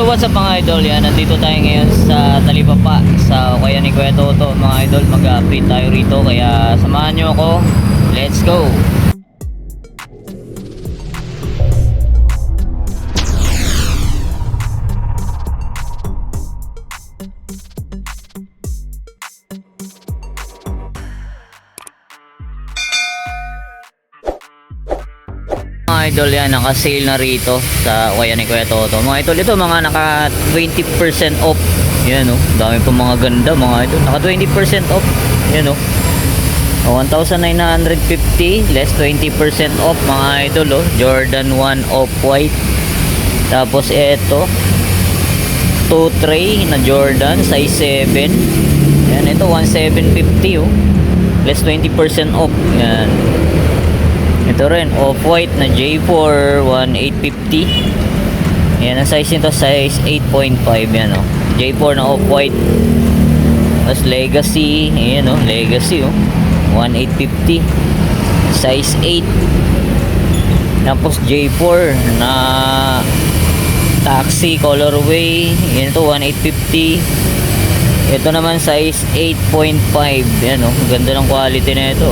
So what's up mga idol, yan, nandito tayo ngayon sa Talipapa sa kaya ni Kuya Toto mga idol. Mag-update tayo rito, kaya samahan nyo ako, let's go. Mga idol, yan, naka-sale na rito sa kaya ni Kuya Toto mga idol. Ito mga naka 20% off, yan o, dami pa mga ganda mga idol, naka 20% off, yan o, 1,950 less 20% off mga idol o. Jordan 1 off-white, tapos ito 2 tray na Jordan size 7, yan, ito 1,750 o, less 20% off, yan. Ito rin, off-white na J4, 1,850. Yan, ang size nito, size 8.5. Yan, oh. J4 na off-white. Tapos Legacy, ayan, oh. Legacy, oh. 1,850. Size 8. Tapos J4 na Taxi colorway. Yan ito, 1,850. Ito naman, size 8.5. Yan, oh. Ganda ng quality na ito.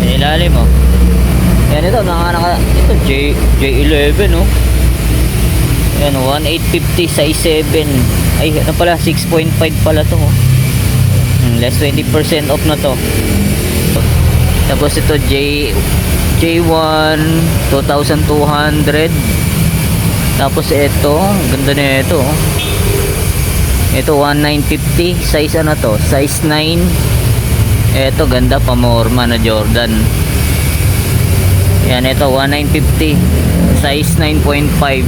Yan, ilalim, oh. Yan ito, ito J11 oh. Yan, 1,850 size 7. Ay, ano pala, 6.5 pala to oh. Less 20% off na to. Tapos ito J1 2,200. Tapos ito, ganda na ito oh. Ito 1,950 size ano to, size 9. Ito ganda, Pamorma na Jordan. Yan, ito 1,950 size 9.5.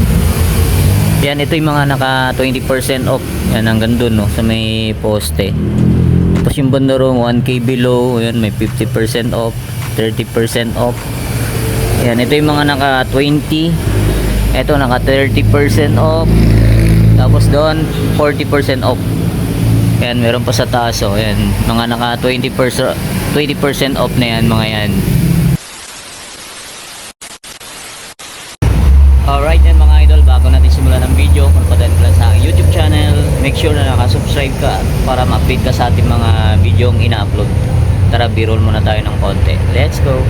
Yan, ito yung mga naka 20% off. Yan, hanggang dun no, sa may poste. Tapos yung bandaro 1K below, yan, may 50% off, 30% off. Yan, ito yung mga naka 20. Ito naka 30% off. Tapos doon 40% off. Yan, meron pa sa taas oh. Yan, mga naka 20% off na yan mga yan. Alright yan mga idol, bago natin simulan ang video, kung pa dahil sa aking YouTube channel, make sure na nakasubscribe ka para ma-update ka sa ating mga video yung ina-upload. Tara, b-roll muna tayo ng konti. Let's go!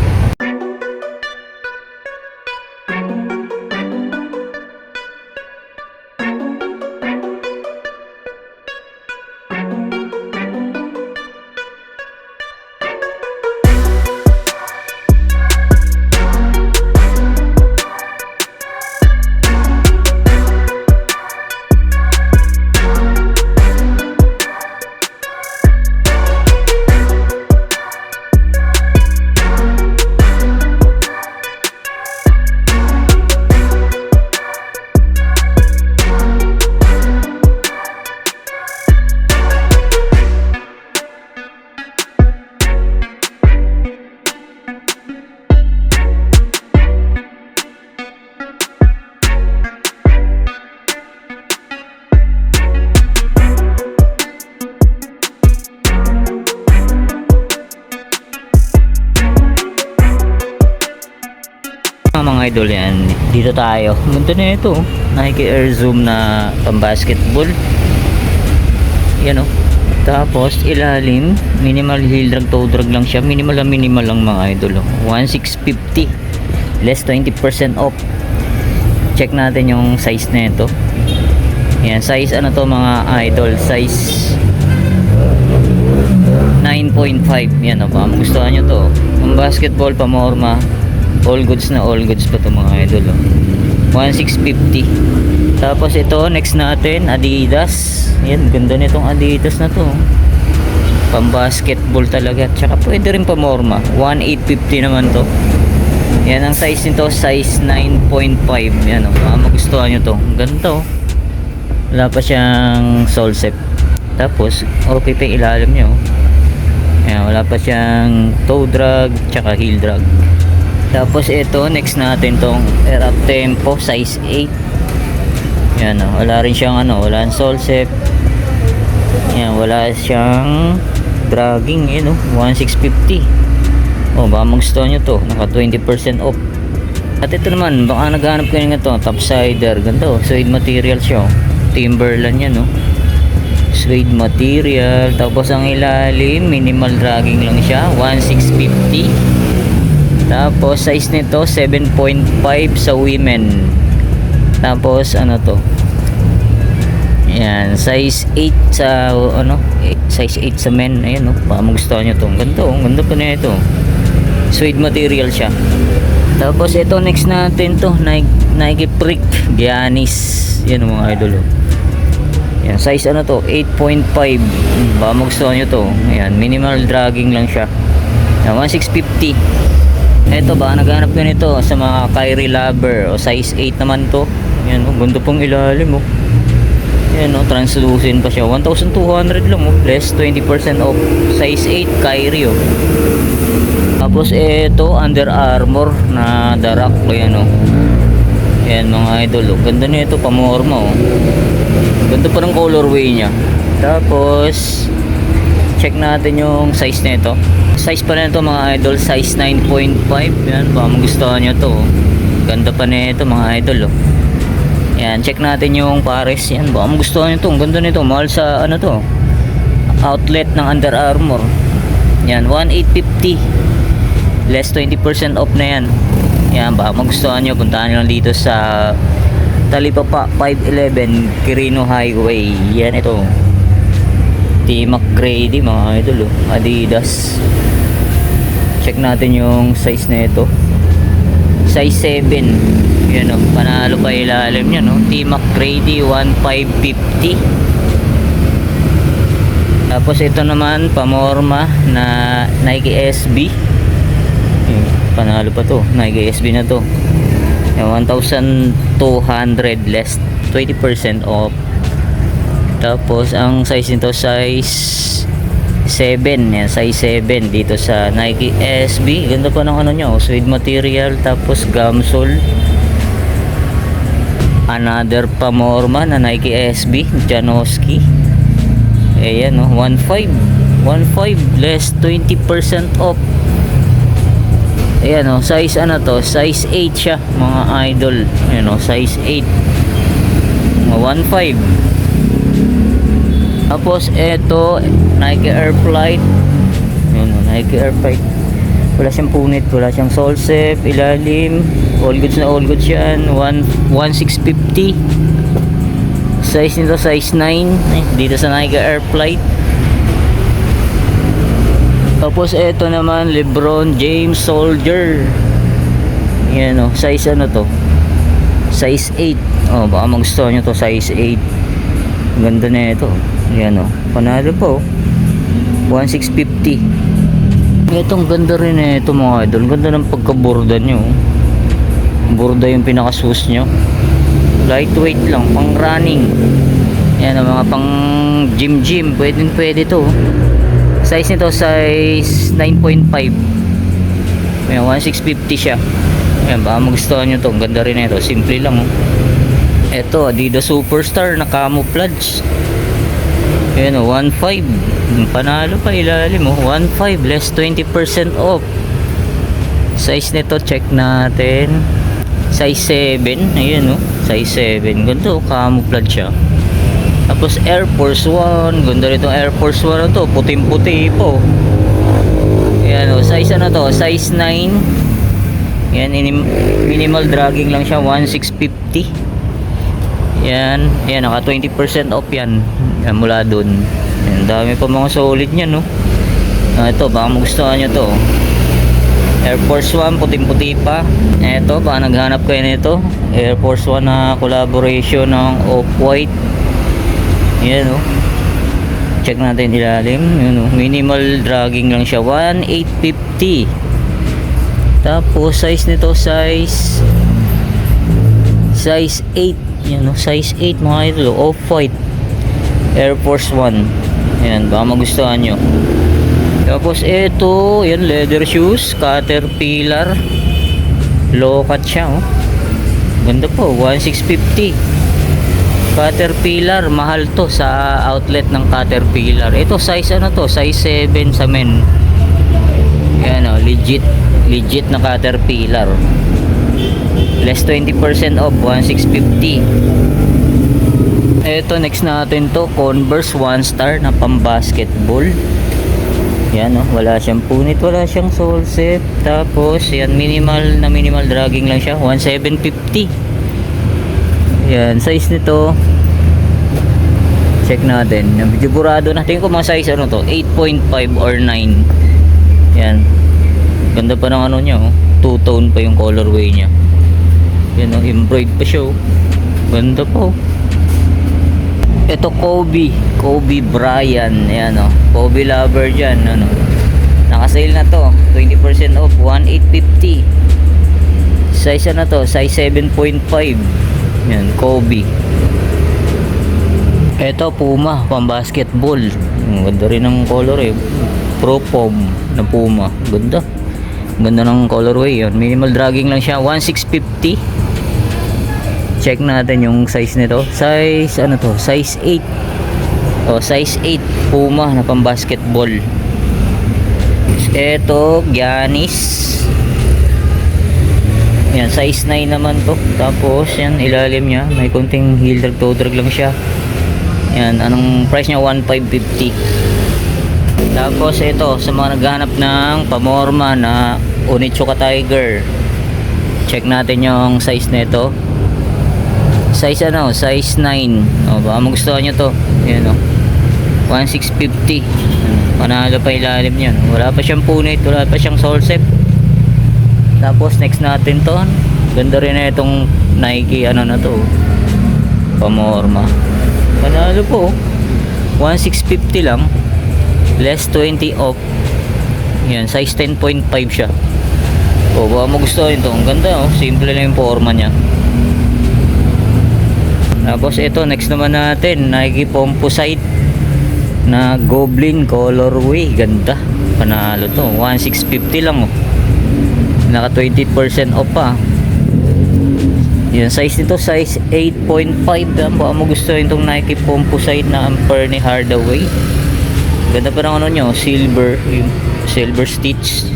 Mga idol, yan, dito tayo, ganda na ito, Nike Air Zoom na pang basketball, yan o. Tapos ilalim, minimal heel drag, toe drag lang siya, minimal lang mga idol, 1,650 less 20% off. Check natin yung size na ito. Yan, size ano to mga idol, size 9.5. yan o, magustuhan nyo to, pang basketball, Pamorma, all goods pa to mga idol oh. 1,650. Tapos ito, next natin, Adidas. Yan, ganda nitong Adidas na to, pang basketball talaga, tsaka pwede rin Pamorma. 1,850 naman to. Yan, ang size nito, size 9.5. yan oh, magustuhan nyo to, ganda oh. Wala pa siyang sole set. Tapos okay pa yung ilalim nyo. Yan, wala pa siyang toe drag tsaka heel drag. Tapos ito, next natin tong Air Up Tempo size 8. Yan oh, wala rin siyang ano, wala sole set. Yan, wala siyang dragging, yun oh, 1,650. Oh, baka magustuhan nyo to, naka 20% off. At ito naman, baka naghanap kayo nga to, topsider, ganda oh, suede material siya oh. Timberland yan, no? Suede material. Tapos ang ilalim, minimal dragging lang siya, 1650. Tapos size nito 7.5 sa women. Tapos ano to, yan, size 8 sa ano, size 8 sa men. Ayan, no? Baka magustuhan nyo to. Ang ganda, ang ganda pa na ito. Suede material siya. Tapos ito next natin to, Nike Prick Giannis. Yan mga idol, oh. Yan, size ano to, 8.5. Baka magustuhan nyo to. Ayan, minimal dragging lang siya. Yan, 1650. Ito, baka naghanap ko nito sa mga Kyrie lover, o size 8 naman to. Yan, oh, ganda pong ilalim, oh. Yan, oh, translucent pa siya. 1,200 lang, oh. Less 20% off. Size 8 Kyrie, oh. Tapos ito, Under Armour na darak. Yan, oh. Yan mga idol, oh. Ganda nito, pamorma, oh. Ganda pa ng colorway niya. Tapos check natin yung size nito. Size pa nito mga idol, size 9.5. Yan, baka magustuhan nyo to, oh. Ganda pa nito mga idol, oh. Yan, check natin yung pares. Yan, baka magustuhan nyo to. Ang ganda nito, mahal sa ano to, outlet ng Under Armour. Yan, 1,850. Less 20% off na yan. Yan, baka magustuhan nyo, puntahan nyo lang dito sa Talipapa 511 Quirino Highway. Yan, ito T McGrady mga idol, oh. Adidas. Check natin yung size na ito, size 7. Yan, oh, panalo pa ilalim niya, no? T McGrady 1,550. Tapos ito naman pamorma na Nike SB. Panalo pa to, Nike SB na to. Yan, 1,200 less 20% off. Tapos ang size nito size 7. Yan, size 7 dito sa Nike SB. Ganda pa ng ano nyo, suede material. Tapos gamsole. Another pamorma na Nike SB Janowski. Ayan, no, 1,500 less 20% off. Ayan, no, size ano to, size 8 siya mga idol. Ayan, no, size 8, 1,500. Tapos eto Nike Air Flight. Ayan, no, Nike Air Flight. Wala siyang punit, wala siyang sole sep, ilalim, all goods na all goods yan. 1,650. Size nito size 9 dito sa Nike Air Flight. Tapos eto naman LeBron James Soldier. Yan, oh, size ano to, size 8. Oh, baka magustuhan nyo to, size 8. Ganda na ito. Yan, oh, panalo po, 1,650. Itong ganda rin eh, ito mga idol. Ganda ng pagkaborda nyo. Borda yung pinakasus nyo. Lightweight lang, pang running. Yan, mga pang gym. Pwede to. Size nito size 9.5. Ayan, 1,650 siya. Ayan, baka magustuhan nyo to. Ang ganda rin ito, simple lang, oh. Ito Adidas Superstar na camouflage. Ayan, 1,500. Panalo pa ilalim, 1,500 less 20% off. Size nito check natin, size 7. Ayan, size 7. Ganito, camouflage siya. Tapos Air Force 1. Ganda rin itong Air Force 1 na to, puting puti po. Ayan, size ano to, size 9. Ayan, minimal dragging lang siya, 1,650. Yan, naka 20% off yan. Yan, mula dun. Yan, dami pa mga solid niya, no. Ito, baka magustuhan nyo to. Air Force 1, puting-puti pa. Ito, baka naghanap kayo nito. Air Force 1 na collaboration ng Off-White. Yan, no. Check natin ilalim. Yan, no. Minimal dragging lang siya, 1,850. Tapos size nito size 8. Yan, no, size 8 mga idol, Off-White Air Force 1. Yan, baka magustuhan nyo. Tapos ito, yan, leather shoes Caterpillar. Low cut siya, oh. Ganda po, 1,650. Caterpillar, mahal to sa outlet ng Caterpillar. Ito size ano to, size 7 sa men. Yan, oh, legit na Caterpillar. Less 20% off, 1,650. Eto, next natin to, Converse 1 star na pang basketball. Yan, oh, wala siyang punit, wala siyang sole set. Tapos yan, minimal dragging lang siya, 1750. Yan, size nito, check natin. Medyo burado na. Tingin ko mga size ano to, 8.5 or 9. Yan, ganda pa ng ano niya, oh. Two-tone pa yung colorway niya. Yan, oh, embroidered pa siya, oh. Ganda po. Ito Kobe Bryant. Ayan, oh. Kobe lover dyan, ano. Naka-sale na to, 20% off, 1,850. Size na to, size 7.5. Yan, Kobe. Ito Puma, pang basketball. Ganda rin ng color eh. Pro Foam na Puma. Ganda ng colorway. Yan, minimal dragging lang siya, 1,650. Check natin yung size nito. Size ano to? Size 8. Oh, size 8 Puma na pang basketball. Ito Giannis. Yan, size 9 naman to. Tapos yan, ilalim niya may konting heel drag, toe drag lang siya. Yan, anong price niya? 1,550. Tapos ito, sa mga naghahanap ng pamorma na Onitsuka Tiger, check natin yung size nito. Size ano? Size 9. O, baka magustuhan nyo to. Ayan, o. 1,650. Panalo pa ilalim yan. Wala pa siyang punit, wala pa siyang sole set. Tapos next natin to, ganda rin na itong Nike ano na to, pamorma. Panalo po, 1,650 lang, less 20 off. Yan, size 10.5 siya. O, baka magustuhan ito. Ang ganda, oh. Simple na yung forma niya. Tapos ito, next naman natin, Nike Composite na Goblin colorway. Ganda, panalo to, 1,650 lang, oh. Naka 20% off pa. Yan, size nito, size 8.5. Baka mo gusto itong Nike Composite na Ampere ni Hardaway. Ganda pa ng ano nyo, silver, yung silver stitch.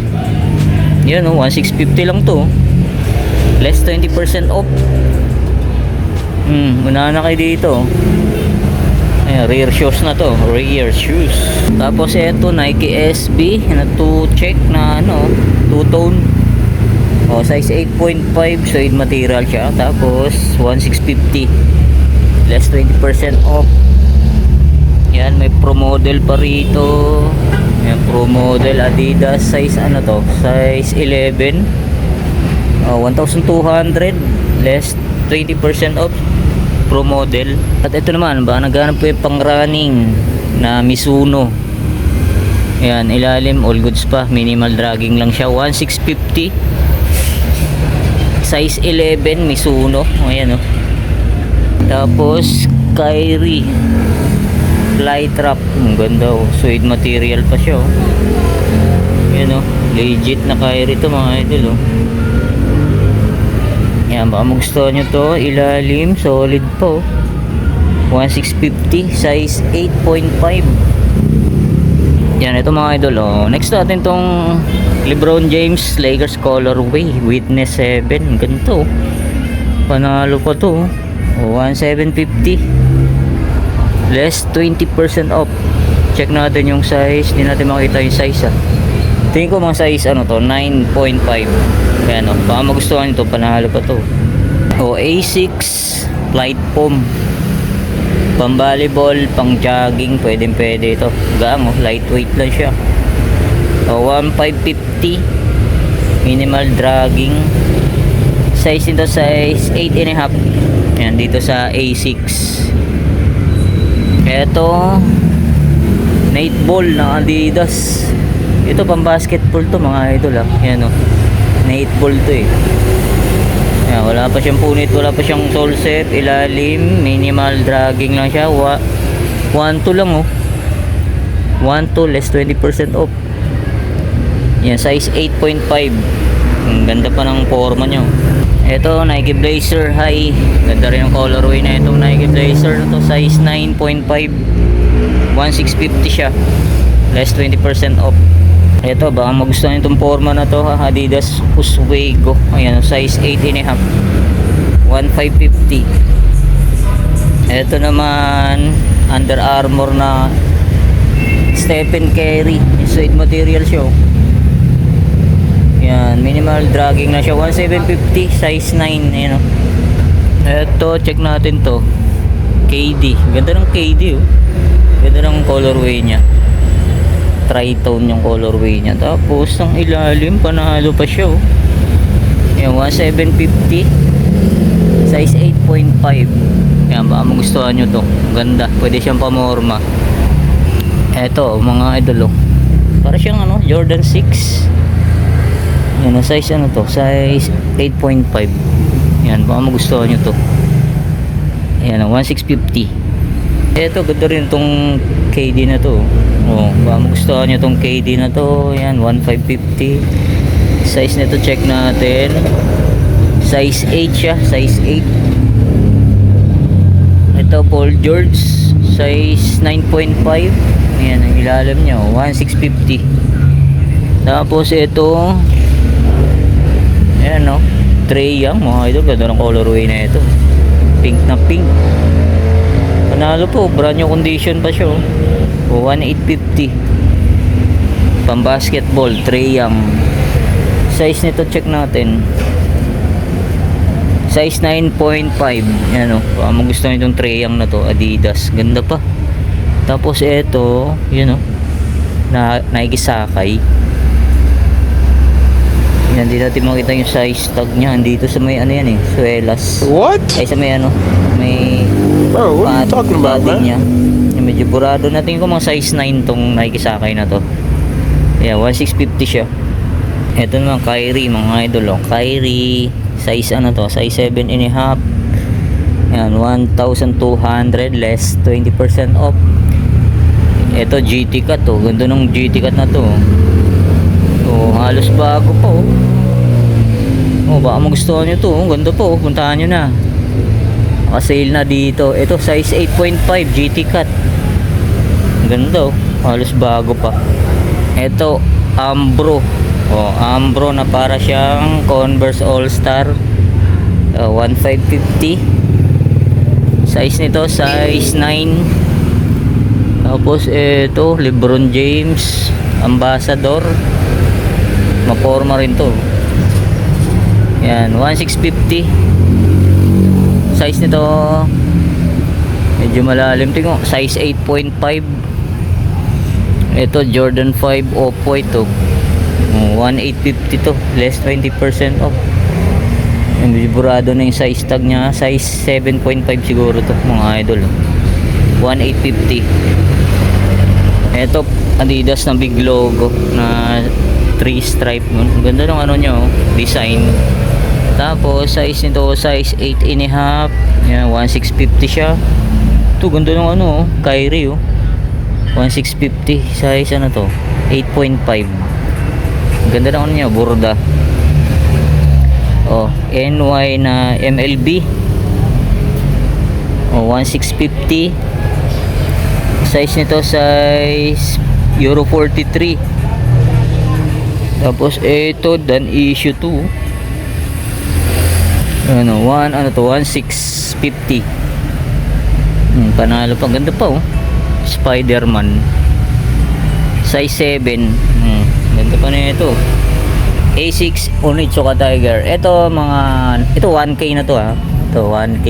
Yan, oh, 1,650 lang to, less 20% off. Unahan na kayo dito. Ayan, rear shoes na to, rear shoes. Tapos ito, Nike SB na 2 check na ano, two-tone. O, size 8.5, suede material siya. Tapos 1,650, less 20% off. Yan, may pro model pa rito. Yan, pro model Adidas, size ano to, size 11. 1,200, less 20% off, pro model. At ito naman, ba naghanap po yung pang running na Mizuno. Yan, ilalim all goods pa, minimal dragging lang siya, 1,650. Size 11 Mizuno. Ayan, oh. Tapos Kyrie Fly Trap. Ang ganda, oh. Suede material pa siya, oh. Ayan, oh. Legit na Kyrie to, mga idol, oh. Yan, baka magustuhan nyo to. Ilalim, solid po, 1,650, size 8.5. Yan, ito mga idol, oh. Next natin tong LeBron James Lakers colorway Witness 7. Ganito, panalo pa to, 1,750, less 20% off. Check natin yung size. Hindi natin makita yung size, ah. Tingin ko mga size ano to, 9.5. Ayan, o, baka magustuhan nito, panalo pa to. O, A6 Flight Foam, pang volleyball, pang jogging, pwede ito. Gaang, lightweight lang siya. O, 1,550, minimal dragging. Size nito, size 8.5. Ayan, dito sa A6. Eto, Nate Ball na Adidas. Ito pang basketball to, mga idol, ah. Ayan, o, Nate Ball to, eh. Ayan, wala pa siyang punit, wala pa siyang sole set. Ilalim, minimal dragging lang siya, 1,2 lang, oh. 1,2, less 20% off. Yan, size 8.5. Ang ganda pa ng forma nyo. Ito, Nike Blazer High. Ganda rin yung colorway na itong Nike Blazer na to, size 9.5, 1,650 siya, less 20% off. Ito, baka magustuhan itong forma na to, ha? Adidas Oswego. Ayan, size 8.5, 1,550. Ito naman, Under Armour na Stephen Curry. Suede material siya. Yan, minimal dragging na siya. 1750, size 9. Ayan, oh. Ito, check natin to. KD. Ganda ng KD, oh. Ganda ng colorway niya. Tritone yung colorway niya. Tapos, ang ilalim, panalo pa siya, oh. Yan, 1750. Size 8.5. Yan, baka magustuhan nyo to. Ganda. Pwede siyang pamorma. Eto, mga idol, oh. Para siyang ano, Jordan 6. Yan, size ano to? Size 8.5. Yan, baka magustuhan nyo to. Yan, 1650. Eto, ganda rin tong KD na to. Oh, baka magustuhan nyo tong KD na to. Yan, 1550. Size nito check natin. Size 8 siya, size 8. Ito, Paul George, size 9.5. Ayan, ang ilalim niya, 1650. Tapos ito, ayan, no, Trae Young, mga idol. Ganda ng colorway na ito. Pink na pink. Panalo po, brand new condition pa siya, oh. 1850. Pang basketball, Trae Young. Size nito check natin. Size 9.5. Yan, o. Baka magustuhan itong Trae Young na to. Adidas. Ganda pa. Tapos ito, yun, o. Nike Sakai. Yan, di natin makita yung size tag niya. Dito sa may ano yan, eh. Suelas. What? Ay, sa may ano. May Bro, what are you talking about, padding man? niya. Yung medyo burado. Natin ko mga size 9 tong Nike Sakai na to. Yan, 1650 siya. Ito naman, Kyrie, mga idol, oh. Kyrie. Size ano to? Size 7.5. Yan, 1,200 less 20% off. Ito, GT Cut, oh. Ganda ng GT Cut na to. Oh, halos bago pa, oh. Oh, baka magustuhan nyo to, oh. Ganda po, oh. Puntahan nyo na. Naka-sale na dito. Ito, size 8.5 GT Cut. Ganda, oh. Halos bago pa. Ito, Ambro. Oh, Ambro na para siyang Converse All-Star. 1550. Size nito size 9. Tapos ito LeBron James Ambassador. Maporma rin to. Yan, 1650. Size nito medyo malalim, tingnan, size 8.5. Ito Jordan 5 off-white to. 1850 to, less 20% off. Yung burado na yung size tag niya, size 7.5 siguro to, mga idol. 1850. Ito Adidas na big logo na 3 stripe. Ganda ng ano niya, oh, design. Tapos size nito size 8.5. Yan, 1650 siya. Ito ganda ng ano, oh, Kyrie, oh. 1650. Size ano to, 8.5. Ganda ng ano niya, burda. Oh, NY na MLB. Oh, 1650. Size nito size Euro 43. Tapos ito Dan issue 2. Ano, 1650. Panalo pa, ganda pa, oh. Spider-Man. Size 7. Ganda pa na ito. A6 Onitsuka Tiger. Ito 1K na to, ha. Ito 1K.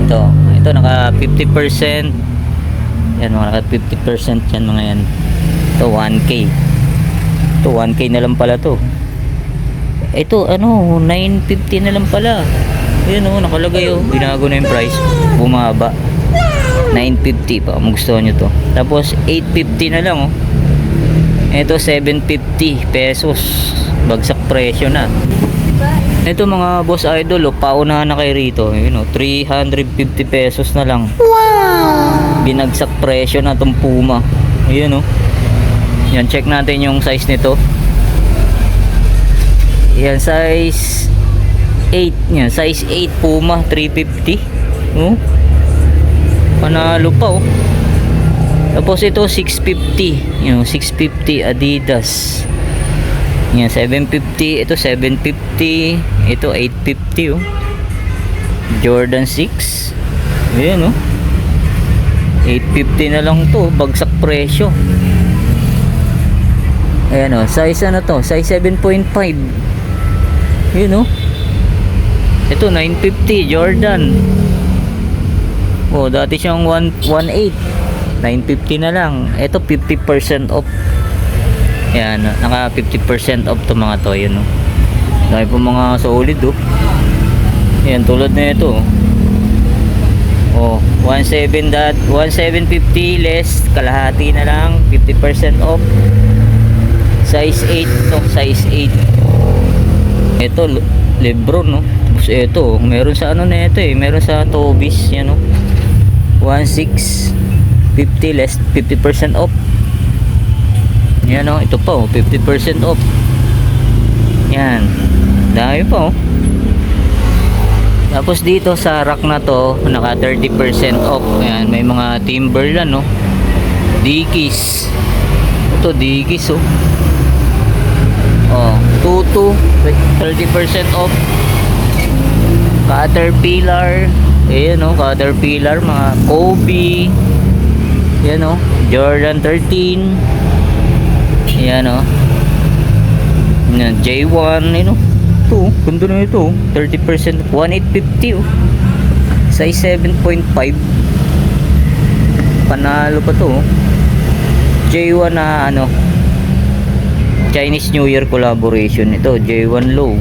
Ito naka 50%. Yan, mga naka 50% yan, mga yan. Ito 1K. Ito 1K na lang pala to. Ito 950 na lang pala. Ayun, oh, nakalagay, oh. Binago na yung price. Bumaba. 950 pa kung gusto nyo to. Tapos 850 na lang, oh. Ito 750 pesos. Bagsak presyo na. Ito mga boss idol, oh, paunahan na kay rito. Yun, oh, 350 pesos na lang. Wow! Binagsak presyo na tong Puma. Ayun, oh. Yan, check natin yung size nito. Yan, size 8. Yan, size 8 Puma, 350. Oh. Panalo pa, oh. Tapos ito 650. Yung 650 Adidas. Yan, 750. Ito 750. Ito 850, oh. Jordan 6. Ayan, oh. 850 na lang to, bagsak presyo. Ayan, oh, size ano to? Size 7.5. Ayan, oh. Ito 950 Jordan. Oh, dati siyang 118. 950 na lang. Ito 50% off. Ayan, naka 50% off to mga to, yun, oh. Dahil po mga solid, oh. Ayan, tulad na ito, oh. 1750 less, kalahati na lang, 50% off. Size 8 to, size 8. Ito, Lebron, no. Tapos ito, meron sa ano na ito, meron sa Tobis, yan, no. 1650 less, 50% off. Yan, no. Ito pa, 50% off. Yan, dami pa, oh. Tapos dito sa rack na to, naka 30% off. Ayan, may mga Timberland, no. Dickies. Ito Dickies, oh. Oh, Tutu, 30% off. Caterpillar. Ayan, no, Caterpillar, mga Kobe. Ayan, no, Jordan 13. Ayan, no. Ayan, J1, ayan, no. Ito, ganda na ito, 30%, 1850, oh. Size 7.5. Panalo pa to, oh. J1 na ano, Chinese New Year collaboration. Ito J1 low.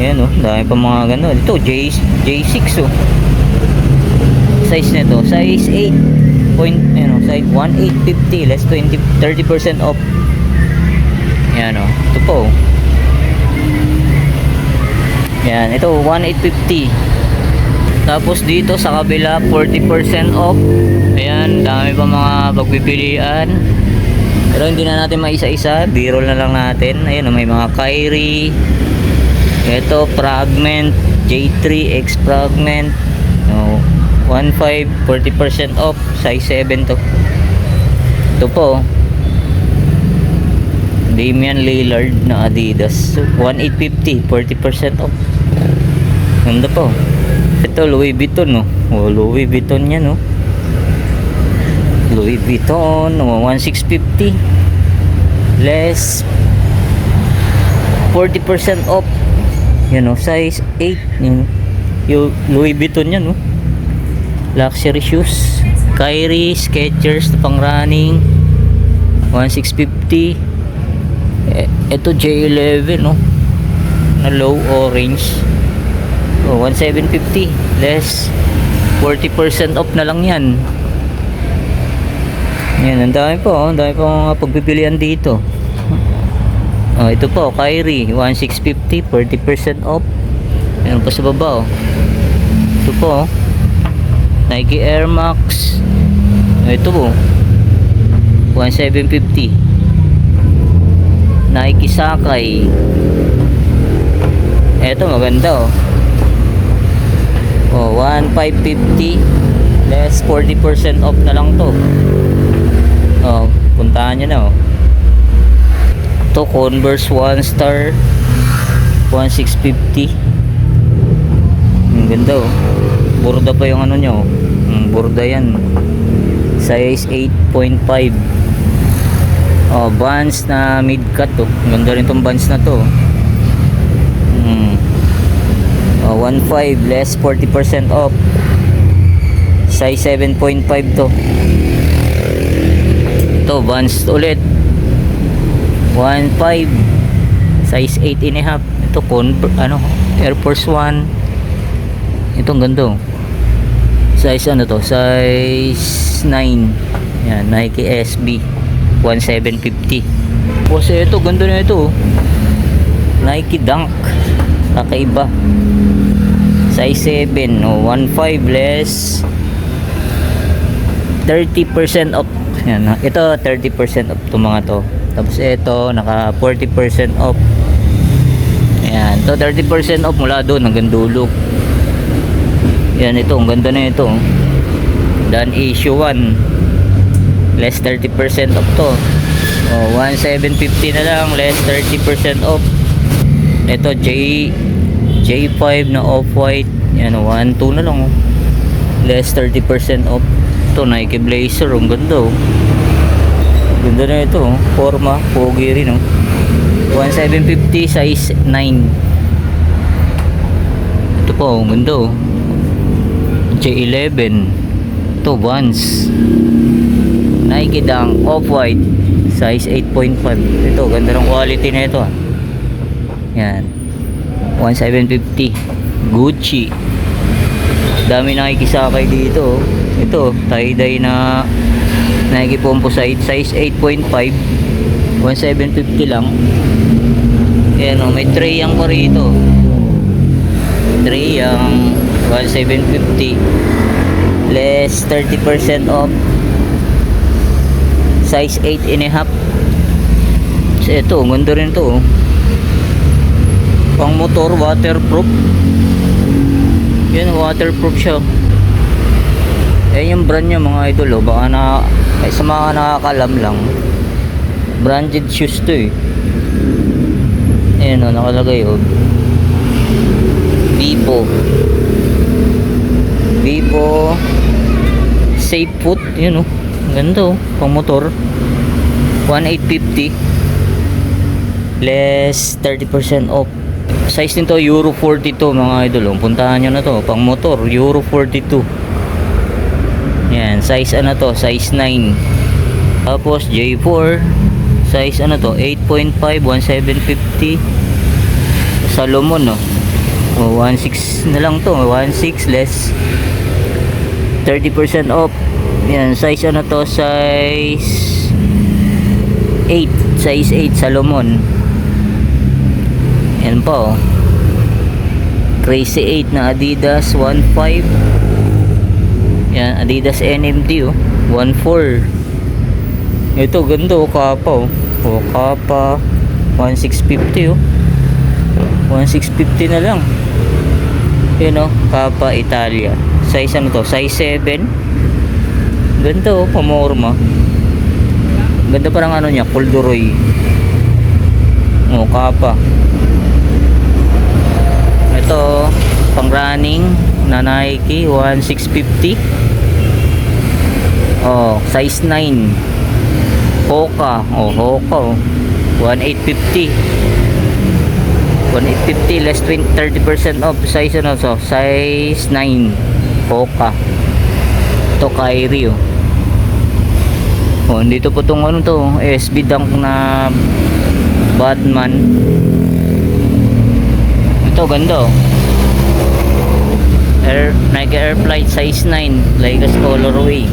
Ayan, oh, dami pa mga gano'n. Ito J6, oh. Size nito, size 8 point, ano, size 1850 less 30% off. Ayan, oh. Ito po, oh. Yan, ito 1850. Tapos dito sa kabila 40% off. Ayan, dami pa mga pagpipilian. Pero hindi na natin maisa-isa, B-roll na lang natin. Ayan, may mga Kyrie. Ito Fragment, J3 X Fragment. No, 15 40% off, size 7 to. Ito po, Damian Lillard na Adidas, 1850, 40% off. Ganda po. Ito Louis Vuitton, no. Oh, Louis Vuitton yan, no. Louis Vuitton, 1650 less 40% off. Yan, no, size 8. Yan, yung Louis Vuitton yan, no. Luxury shoes, Kyrie, Skechers na pang running, 1650. Ito J11, no, na low orange, 1750 less 40% off na lang yan. Yan, ang dami po, ang dami po mga pagpipilian dito. Oh, ito po Kyrie, 1650, 40% off. Yan pa sa baba, oh. Ito po, Nike Air Max. Ito po, 1750. Nike Sakai. Ito maganda, oh. Oh, 1550 less 40% off na lang to. Oh, puntahan nyo na, oh. Ito Converse One Star, 1650. Ang ganda, oh. Burda pa yung ano nyo, burda yan, size 8.5. Oh, Vans na mid cut, oh. Ganda rin tong Vans na to. 15 less 40% off, size 7.5 to. Ito Vans ulit, 15 size 8.5. Ito ano, Air Force One. Itong ganda, oh. Size ano to, size 9. Yan, Nike SB, 1750. Kasi ito ganda na ito, oh. Nike Dunk, kakaiba, size 7, oh, 15 less 30% off. Yan, ito 30% off to mga to. Tapos ito naka 40% off. Yan, ito 30% off mula doon hanggang dulo. Yan, ito ang ganda na ito. Dan issue 1 less 30% off to. Oh, 1750 na lang less 30% off. Ito J5 na off-white. Yan, 1.2 na lang. Oh. Less 30% off. Ito, Nike Blazer. Ang ganda. Oh. Ganda na ito. Oh. Forma. Pogi rin. Oh. 1,750 size 9. Ito po. Ang ganda. Oh. J11. Ito, Vans. Nike Dunk off-white. Size 8.5. Ito, ganda ng quality na ito. Yan. 1,750. Gucci. Dami nakikisakay dito. Ito, tie-dye na Nike Composite. Size 8.5. 1,750 lang. Ayan o, may Treyang pa rito. Treyang 1,750. Less 30% off. Size 8.5. So ito, ganda rin to. Pang motor, waterproof. Yan, waterproof siya. Yan yung brand niya mga idol. Baka na, kahit sa mga nakakalam lang. Branded shoes to eh. Ayan o, nakalagay o. Vivo Safe Foot. Yun o, ganda o, pang motor. 1,850. Less 30% off. Size nito Euro 42 mga idol. Puntahan nyo na to, pang motor, Euro 42. Yan, size ano to, size 9. Tapos J4 size ano to, 8.5, 1,750. Salomon no. O 1.6 na lang to, 1.6 less 30% off. Yan, size ano to, size 8, size 8 Salomon. Yan po. Crazy 8 na Adidas 1.5. Yan, Adidas NMD 1.4. Ito ganda o, Kappa o. Kappa 1,650 o. 1,650 na lang. Yan o, Kappa Italia. Size ano to? Size 7. Ganda o, pamorma. Ganda parang ano niya, corduroy. O, Kappa. Ito, pang running na Nike 1,650. Oh, size 9. Hoka. Oh, Hoka. Oh. 1,850. 1,850 less 30% off. Size ano so? Size 9. Hoka. Ito Kyrie oh. Oh, dito po tong ano to, SB Dunk na Batman. Ito ganda oh. Nike Air Flight size 9, Legas colorway.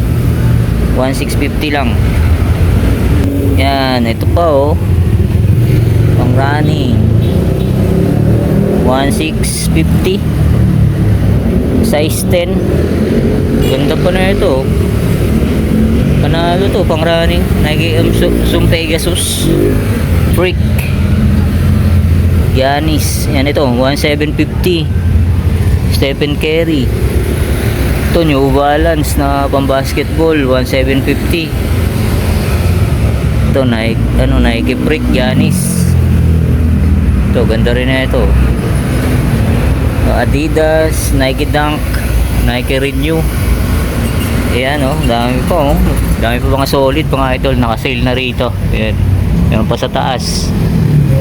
1,650 lang. Yan, ito pa oh. Pang running. 1,650. Size 10. Ganda pa na ito. Panalo to, pang running. Nike Zoom Pegasus Freak. Giannis. Yan ito, 1,750. Stephen Curry. Ito, New Balance na pang basketball, 1,750. Ito, Nike Freak Giannis. Ito, ganda rin na ito. Adidas, Nike Dunk, Nike Renew. Ayan oh, dami pa oh. Dami pa mga solid, mga idol, naka-sale na rito. Ayan. Meron pa sa taas.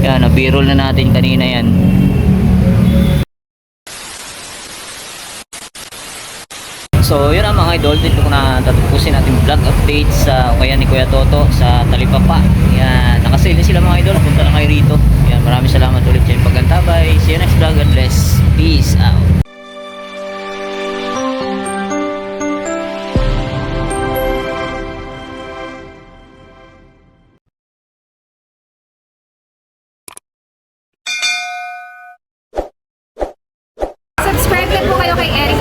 Ayan, na-b-roll na natin kanina yan. So yun ang mga idol, dito ko na tatapusin natin vlog update sa kaya ni Kuya Toto sa Talipapa. Yan, nakasale na sila mga idol, punta na kayo rito. Yan, maraming salamat ulit sa inyong paggantabay. See you next vlog, God bless. Peace out. Subscribe na po kayo kay Eric